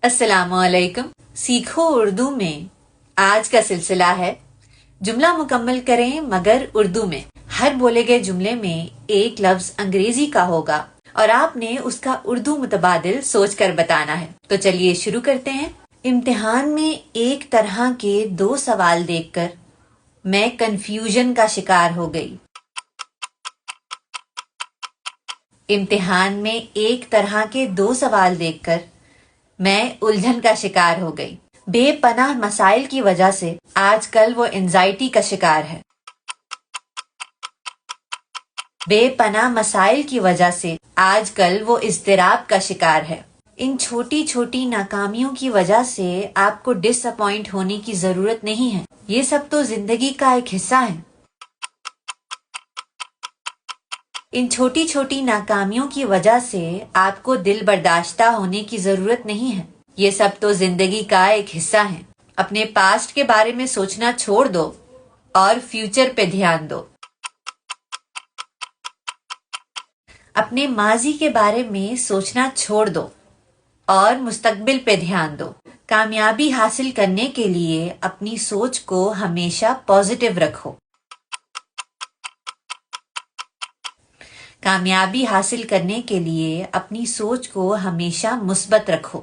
السلام علیکم. سیکھو اردو میں آج کا سلسلہ ہے جملہ مکمل کریں مگر اردو میں. ہر بولے گئے جملے میں ایک لفظ انگریزی کا ہوگا اور آپ نے اس کا اردو متبادل سوچ کر بتانا ہے. تو چلیے شروع کرتے ہیں. امتحان میں ایک طرح کے 2 سوال دیکھ کر میں کنفیوژن کا شکار ہو گئی. امتحان میں ایک طرح کے 2 سوال دیکھ کر میں الجھن کا شکار ہو گئی. بے پناہ مسائل کی وجہ سے آج کل وہ انزائٹی کا شکار ہے. بے پناہ مسائل کی وجہ سے آج کل وہ اضطراب کا شکار ہے. ان چھوٹی چھوٹی ناکامیوں کی وجہ سے آپ کو ڈس اپوائنٹ ہونے کی ضرورت نہیں ہے. یہ سب تو زندگی کا ایک حصہ ہے. ان چھوٹی چھوٹی ناکامیوں کی وجہ سے آپ کو دل برداشتہ ہونے کی ضرورت نہیں ہے. یہ سب تو زندگی کا ایک حصہ ہے. اپنے پاسٹ کے بارے میں سوچنا چھوڑ دو اور فیوچر پہ دھیان دو. اپنے ماضی کے بارے میں سوچنا چھوڑ دو اور مستقبل پہ دھیان دو. کامیابی حاصل کرنے کے لیے اپنی سوچ کو ہمیشہ پازیٹیو رکھو. کامیابی حاصل کرنے کے لیے اپنی سوچ کو ہمیشہ مثبت رکھو.